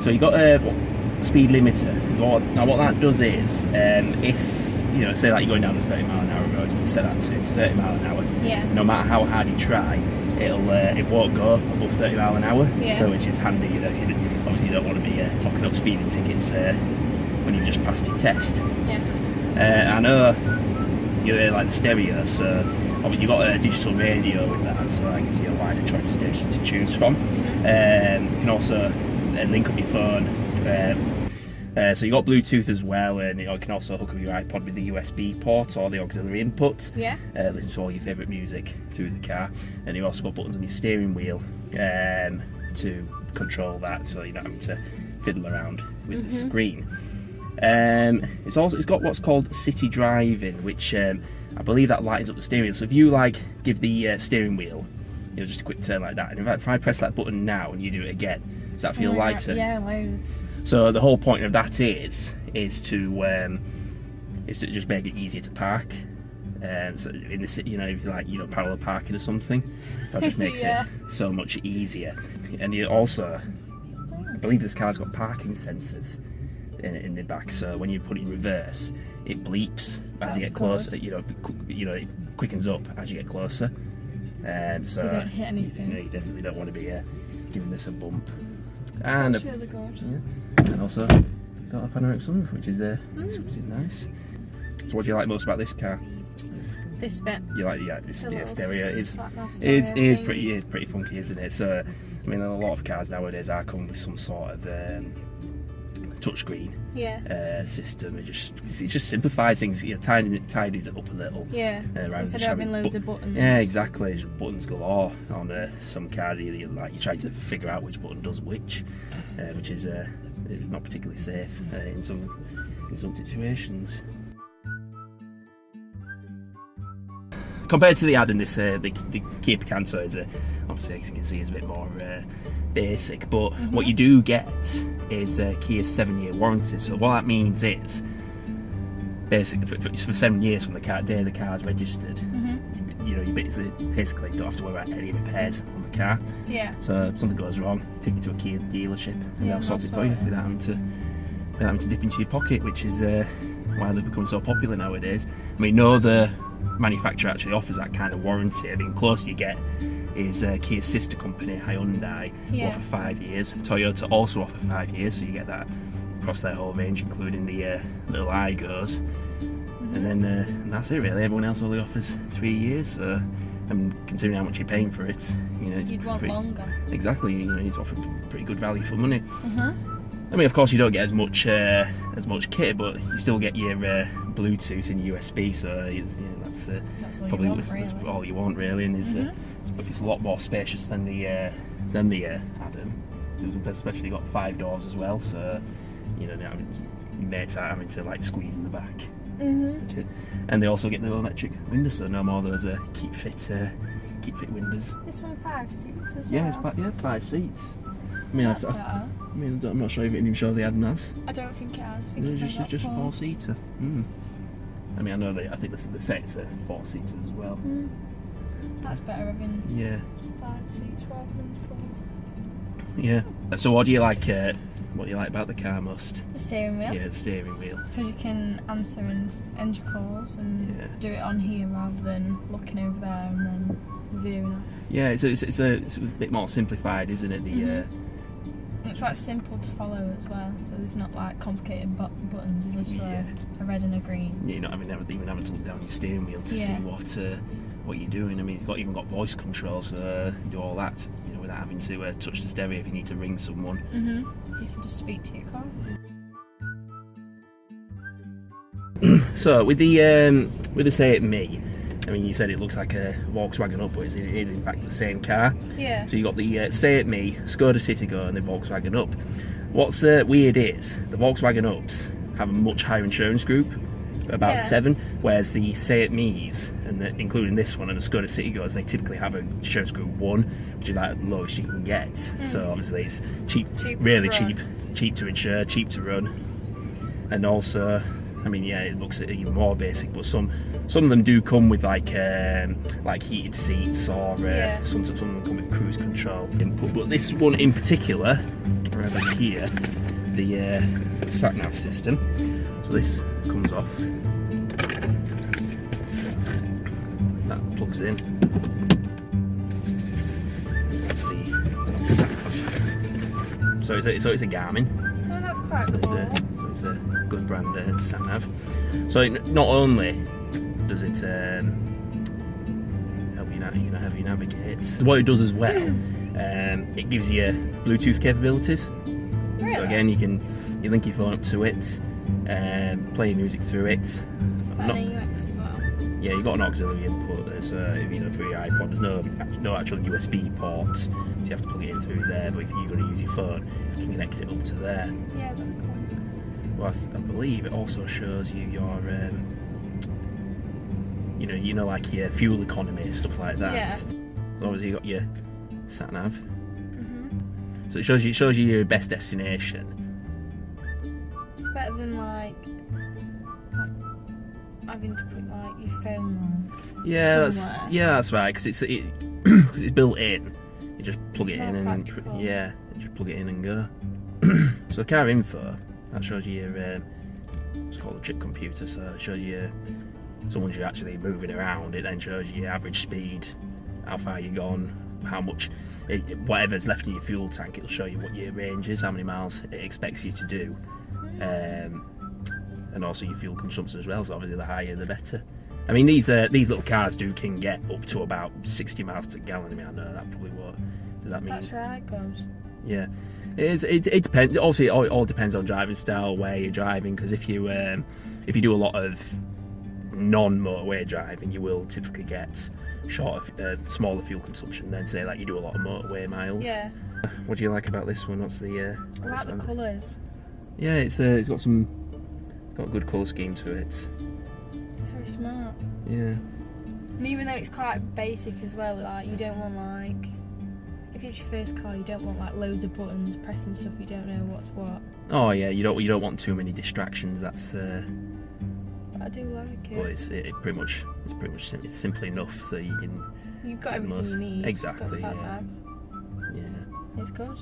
So you got a speed limiter. Now what that does is, if you know, say that you're going down a 30 mile an hour road, you can set that to 30 mile an hour. Yeah. No matter how hard you try, it won't go above 30 mile an hour. Yeah. So which is handy. You know, obviously you don't want to be knocking up speeding tickets when you've just passed your test. Yes. I know you like the stereo, so you've got a digital radio with that, so that gives you a wider choice of stations to choose from. You can also link up your phone. So you got Bluetooth as well, and you can also hook up your iPod with the USB port or the auxiliary input. Yeah. Listen to all your favourite music through the car, and you also got buttons on your steering wheel to control that, so you're not having to fiddle around with the screen. It's got what's called city driving, which I believe that lightens up the steering wheel. So if you give the steering wheel, just a quick turn like that, and if I press that button now and you do it again, does that feel lighter? Yeah, loads. So the whole point of that is to just make it easier to park. So in the city, if you parallel parking or something, so that just makes it so much easier. And you also, I believe this car's got parking sensors in the back, so when you put it in reverse, it bleeps as you get closer. It quickens up as you get closer. So you don't hit anything. You definitely don't want to be giving this a bump. And that's really good. Yeah, and also got a panoramic sunroof, which is nice. So what do you like most about this car? This bit. You like this stereo is pretty funky, isn't it? So I mean, a lot of cars nowadays are coming with some sort of touchscreen system. It just simplifies things. Tidies it up a little. Yeah. Instead of having loads of buttons. Yeah, exactly. Just buttons galore on some cars. You try to figure out which button does which is not particularly safe in some situations. Compared to the Adam, the Kia Picanto is obviously, as you can see, is a bit more basic. But what you do get is Kia's 7-year warranty. So what that means is, basically, for 7 years from the day the car's registered, you basically don't have to worry about any repairs on the car. Yeah. So if something goes wrong, take it to a Kia dealership and they'll sort it for you without having to dip into your pocket, which is why they've become so popular nowadays. I mean, no other manufacturer actually offers that kind of warranty. I mean, close you get is Kia's sister company, Hyundai, offer 5 years. Toyota also offer 5 years, so you get that across their whole range, including the little Igos. And then and that's it really. Everyone else only offers 3 years. So, and considering how much you're paying for it, you'd want longer. Exactly, it's offering pretty good value for money. I mean, of course, you don't get as much kit, but you still get your Bluetooth and USB. So that's probably that's all you want, really. And it's a lot more spacious than the Adam. It's especially got 5 doors as well, so your mates aren't having to squeeze in the back. And they also get the electric windows, so no more of those keep fit windows. This one 5 seats as well. Yeah, it's 5 seats. I mean, I'm not sure even sure the Adam has. I don't think it has. I think it's just a 4-seater. I mean, I think the set's a 4-seater as well. That's better having 5 seats rather than 4. Yeah. So what do you like? What do you like about the car most? The steering wheel. Yeah, the steering wheel. Because you can answer and end your calls and do it on here rather than looking over there and then veering off. Yeah, it's a bit more simplified, isn't it? It's simple to follow as well, so there's not complicated buttons. There's just a red and a green. Yeah, you're not even having to look down your steering wheel to see what you're doing. I mean, it's even got voice controls, so do all that, without having to touch the stereo if you need to ring someone. You can just speak to your car. So with the Say It Me, I mean, you said it looks like a Volkswagen Up, but it is in fact the same car. Yeah. So you got the Say It Me, Skoda Citigo, and the Volkswagen Up. What's weird is the Volkswagen Ups have a much higher insurance group, about 7, whereas the Say It Me's, and including this one and the Skoda Citigos, they typically have an insurance group 1, which is the lowest you can get. So obviously it's cheap, really cheap to insure, cheap to run, and also I mean, yeah, it looks even more basic, but some of them do come with like heated seats, or some of them come with cruise control input. But this one in particular, right back here, the sat nav system. So this comes off. That plugs in. That's the sat nav. So it's a Garmin. Oh, that's quite cool. So it's a good brand sat nav. So not only does it help you navigate, what it does as well, it gives you Bluetooth capabilities. Really? So again, you link your phone up to it, play music through it. And AUX as well. Yeah, you've got an auxiliary input. For your iPod, there's no actual USB port, so you have to plug it in through there. But if you're going to use your phone, you can connect it up to there. Yeah, that's cool. Well, I believe it also shows you your, like your fuel economy, stuff like that. Yeah. So obviously you got your sat nav. So it shows you your best destination. It's better than like having to put like your phone on. Yeah, that's right. Because it's built in. You just plug it in and just plug it in and go. So car info, that shows you your it's called a trip computer. So it shows you so once you're actually moving around, it then shows you your average speed, how far you've gone, how much, whatever's left in your fuel tank. It'll show you what your range is, how many miles it expects you to do, and also your fuel consumption as well. So obviously the higher the better. I mean, these little cars can get up to about 60 miles per gallon. I mean, I know that probably what does that mean? That's right, goes. Yeah, it depends. Obviously, it all depends on driving style, where you're driving. Because if you do a lot of non-motorway driving, you will typically get smaller fuel consumption than say like you do a lot of motorway miles. Yeah. What do you like about this one? What's the? I like the colours. Yeah, it's got a good colour scheme to it. It's very smart. Yeah. And even though it's quite basic as well, like you don't want like, if it's your first car, you don't want like loads of buttons pressing stuff you don't know what's what. Oh yeah, you don't want too many distractions. That's. But I do like it. Well, it's pretty much it's simple enough, so you can. You've got everything you need. Exactly. You've got sat nav. Yeah. It's good.